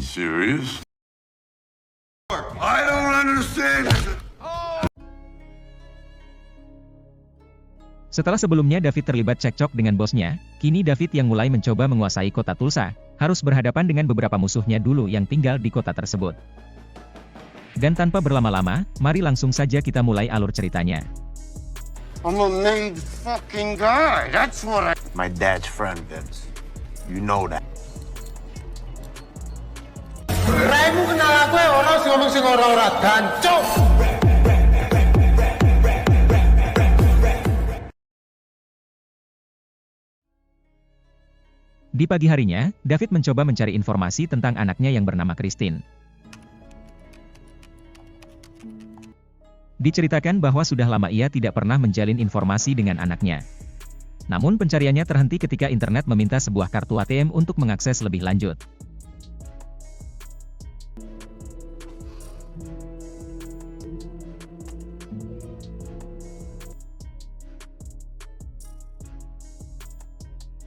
serious? I don't understand. Setelah sebelumnya David terlibat cekcok dengan bosnya, kini David yang mulai mencoba menguasai kota Tulsa, harus berhadapan dengan beberapa musuhnya dulu yang tinggal di kota tersebut. Dan tanpa berlama-lama, mari langsung saja kita mulai alur ceritanya. I'm a made fucking guy. That's what I... My dad's friend, Vince. You know that. Raimu kenal aku ya, orang sing ngomong sing ora-ora dancuk. Di pagi harinya, David mencoba mencari informasi tentang anaknya yang bernama Christine. Diceritakan bahwa sudah lama ia tidak pernah menjalin informasi dengan anaknya. Namun pencariannya terhenti ketika internet meminta sebuah kartu ATM untuk mengakses lebih lanjut.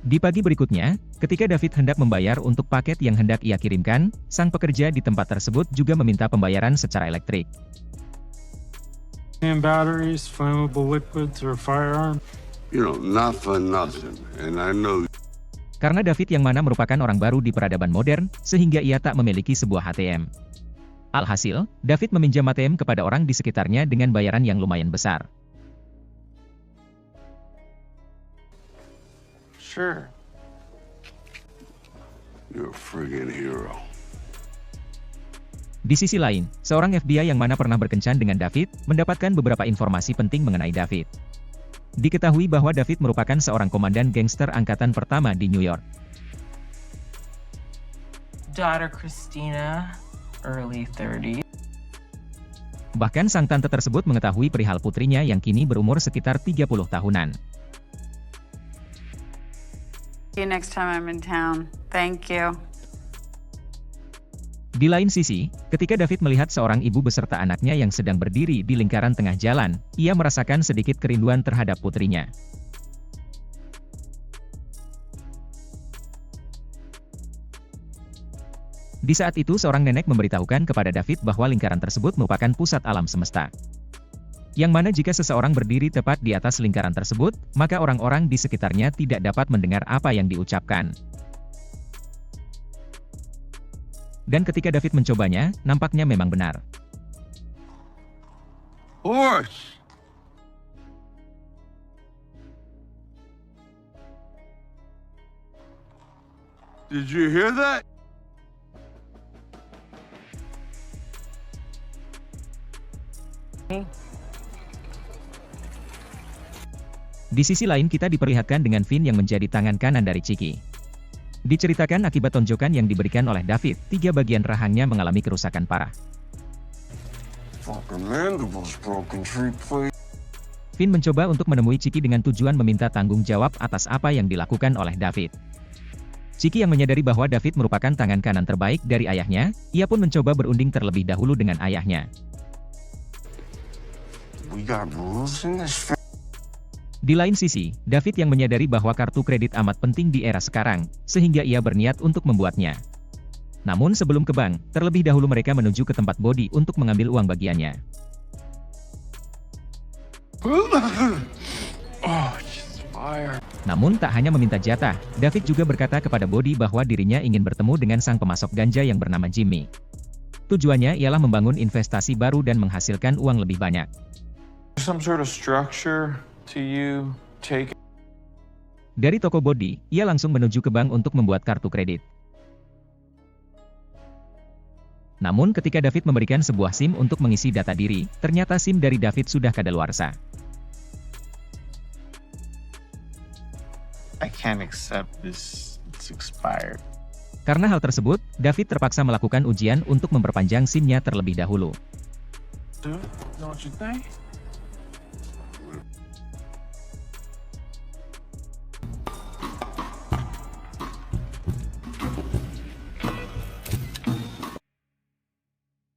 Di pagi berikutnya, ketika David hendak membayar untuk paket yang hendak ia kirimkan, sang pekerja di tempat tersebut juga meminta pembayaran secara elektrik. And batteries, flammable liquids, or firearm. You know, not for nothing. And I know... Karena David yang mana merupakan orang baru di peradaban modern, sehingga ia tak memiliki sebuah ATM. Alhasil, David meminjam ATM kepada orang di sekitarnya dengan bayaran yang lumayan besar. Sure. You're a friggin' hero. Di sisi lain, seorang FBI yang mana pernah berkencan dengan David, mendapatkan beberapa informasi penting mengenai David. Diketahui bahwa David merupakan seorang komandan gangster angkatan pertama di New York. Daughter Christina, early 30s. Bahkan sang tante tersebut mengetahui perihal putrinya yang kini berumur sekitar 30 tahunan. See you next time I'm in town. Thank you. Di lain sisi, ketika David melihat seorang ibu beserta anaknya yang sedang berdiri di lingkaran tengah jalan, ia merasakan sedikit kerinduan terhadap putrinya. Di saat itu seorang nenek memberitahukan kepada David bahwa lingkaran tersebut merupakan pusat alam semesta. Yang mana jika seseorang berdiri tepat di atas lingkaran tersebut, maka orang-orang di sekitarnya tidak dapat mendengar apa yang diucapkan. Dan ketika David mencobanya, nampaknya memang benar. Horse! Did you hear that? Di sisi lain kita diperlihatkan dengan Vin yang menjadi tangan kanan dari Chicky. Diceritakan akibat tonjokan yang diberikan oleh David, 3 bagian rahangnya mengalami kerusakan parah. Fucking mandibles broken, tree plate. Vin mencoba untuk menemui Chicky dengan tujuan meminta tanggung jawab atas apa yang dilakukan oleh David. Chicky yang menyadari bahwa David merupakan tangan kanan terbaik dari ayahnya, ia pun mencoba berunding terlebih dahulu dengan ayahnya. We got rules in this. Di lain sisi, David yang menyadari bahwa kartu kredit amat penting di era sekarang, sehingga ia berniat untuk membuatnya. Namun sebelum ke bank, terlebih dahulu mereka menuju ke tempat Body untuk mengambil uang bagiannya. Oh, just fire. Namun tak hanya meminta jatah, David juga berkata kepada Body bahwa dirinya ingin bertemu dengan sang pemasok ganja yang bernama Jimmy. Tujuannya ialah membangun investasi baru dan menghasilkan uang lebih banyak. Some sort of structure to you take. Dari toko Body, ia langsung menuju ke bank untuk membuat kartu kredit. Namun ketika David memberikan sebuah SIM untuk mengisi data diri, ternyata SIM dari David sudah kadaluarsa. I can't accept this. It's expired. Karena hal tersebut, David terpaksa melakukan ujian untuk memperpanjang SIM-nya terlebih dahulu. Dude, know what you think?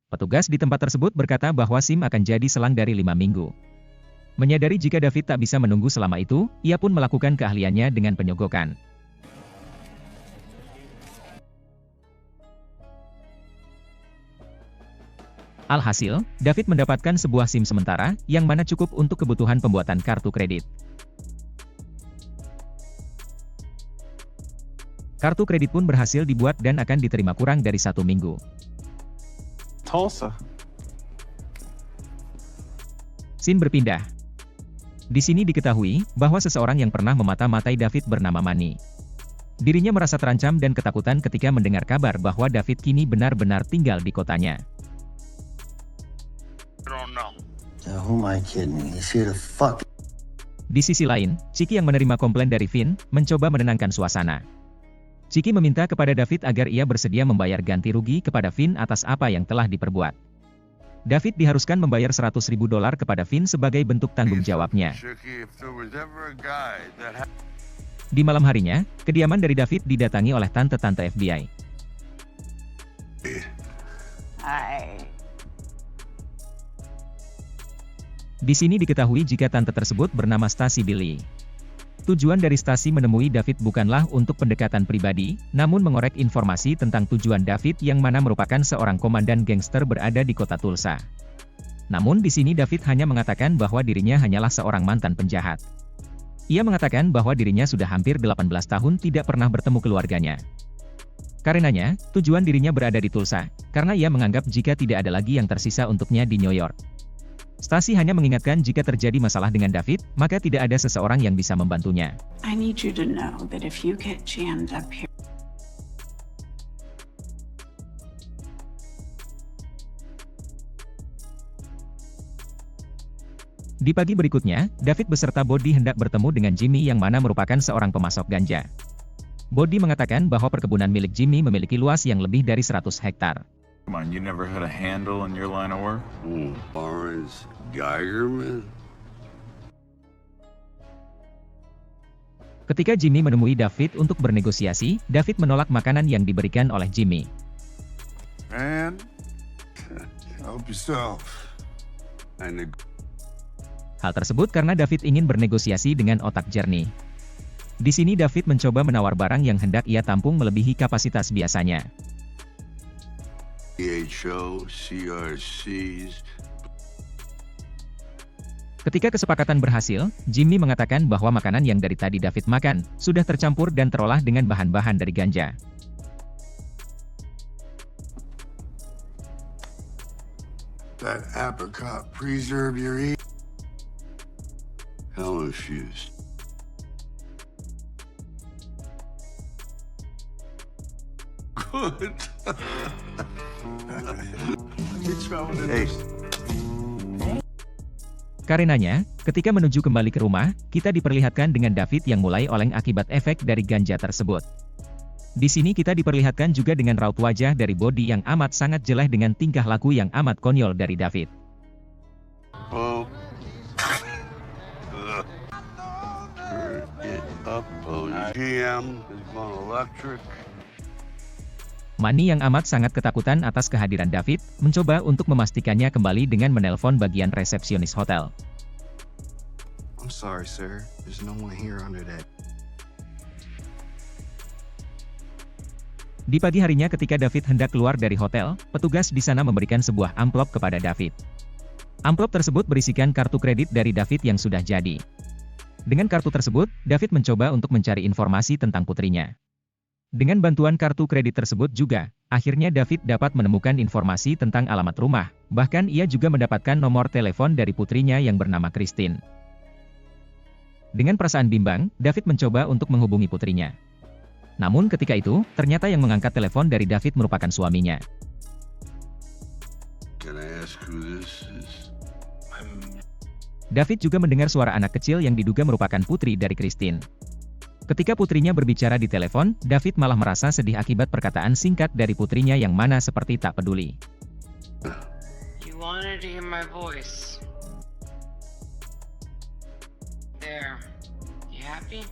Petugas di tempat tersebut berkata bahwa SIM akan jadi selang dari 5 minggu. Menyadari jika David tak bisa menunggu selama itu, ia pun melakukan keahliannya dengan penyogokan. Alhasil, David mendapatkan sebuah SIM sementara, yang mana cukup untuk kebutuhan pembuatan kartu kredit. Kartu kredit pun berhasil dibuat dan akan diterima kurang dari 1 minggu. Tulsa. Scene berpindah. Di sini diketahui, bahwa seseorang yang pernah memata-matai David bernama Manny. Dirinya merasa terancam dan ketakutan ketika mendengar kabar bahwa David kini benar-benar tinggal di kotanya. Who am I kidding? He's here to fuck. Di sisi lain, Chiki yang menerima komplain dari Finn, mencoba menenangkan suasana. Chiki meminta kepada David agar ia bersedia membayar ganti rugi kepada Finn atas apa yang telah diperbuat. David diharuskan membayar $100.000 kepada Finn sebagai bentuk tanggung jawabnya. Di malam harinya, kediaman dari David didatangi oleh tante-tante FBI. Di sini diketahui jika tante tersebut bernama Stacey Billy. Tujuan dari Stacey menemui David bukanlah untuk pendekatan pribadi, namun mengorek informasi tentang tujuan David yang mana merupakan seorang komandan gangster berada di kota Tulsa. Namun di sini David hanya mengatakan bahwa dirinya hanyalah seorang mantan penjahat. Ia mengatakan bahwa dirinya sudah hampir 18 tahun tidak pernah bertemu keluarganya. Karenanya, tujuan dirinya berada di Tulsa, karena ia menganggap jika tidak ada lagi yang tersisa untuknya di New York. Stacey hanya mengingatkan jika terjadi masalah dengan David, maka tidak ada seseorang yang bisa membantunya. I need you to know that if you get jammed up here. Di pagi berikutnya, David beserta Body hendak bertemu dengan Jimmy yang mana merupakan seorang pemasok ganja. Body mengatakan bahwa perkebunan milik Jimmy memiliki luas yang lebih dari 100 hektar. Come on, you never had a handle in your line of work? Barnes Geiger, man. Ketika Jimmy menemui David untuk bernegosiasi, David menolak makanan yang diberikan oleh Jimmy. Man, help yourself. Hal tersebut karena David ingin bernegosiasi dengan otak jernih. Di sini David mencoba menawar barang yang hendak ia tampung melebihi kapasitas biasanya. CRCs. Ketika kesepakatan berhasil, Jimmy mengatakan bahwa makanan yang dari tadi David makan, sudah tercampur dan terolah dengan bahan-bahan dari ganja. That apricot preserve you're eating. Hell infused. Good. Hey. Karenanya, ketika menuju kembali ke rumah, kita diperlihatkan dengan David yang mulai oleng akibat efek dari ganja tersebut. Di sini kita diperlihatkan juga dengan raut wajah dari Body yang amat sangat jelek dengan tingkah laku yang amat konyol dari David. Oh. Manny yang amat sangat ketakutan atas kehadiran David, mencoba untuk memastikannya kembali dengan menelpon bagian resepsionis hotel. I'm sorry, sir. There's no one here under that. Di pagi harinya ketika David hendak keluar dari hotel, petugas di sana memberikan sebuah amplop kepada David. Amplop tersebut berisikan kartu kredit dari David yang sudah jadi. Dengan kartu tersebut, David mencoba untuk mencari informasi tentang putrinya. Dengan bantuan kartu kredit tersebut juga, akhirnya David dapat menemukan informasi tentang alamat rumah, bahkan ia juga mendapatkan nomor telepon dari putrinya yang bernama Christine. Dengan perasaan bimbang, David mencoba untuk menghubungi putrinya. Namun ketika itu, ternyata yang mengangkat telepon dari David merupakan suaminya. Can I ask who this is? David juga mendengar suara anak kecil yang diduga merupakan putri dari Christine. Ketika putrinya berbicara di telepon, David malah merasa sedih akibat perkataan singkat dari putrinya yang mana seperti tak peduli. You wanted to hear my voice. There. You happy?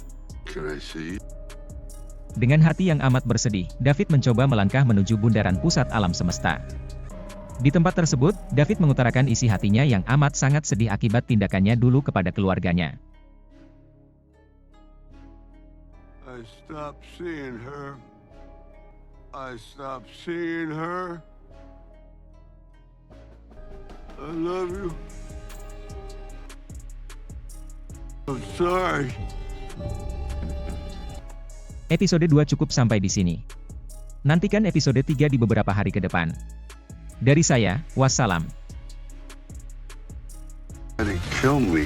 Can I see? Dengan hati yang amat bersedih, David mencoba melangkah menuju bundaran pusat alam semesta. Di tempat tersebut, David mengutarakan isi hatinya yang amat sangat sedih akibat tindakannya dulu kepada keluarganya. I stopped seeing her. I stopped seeing her. I love you. I'm sorry. Episode 2 cukup sampai di sini. Nantikan episode 3 di beberapa hari ke depan. Dari saya, wassalam. They kill me.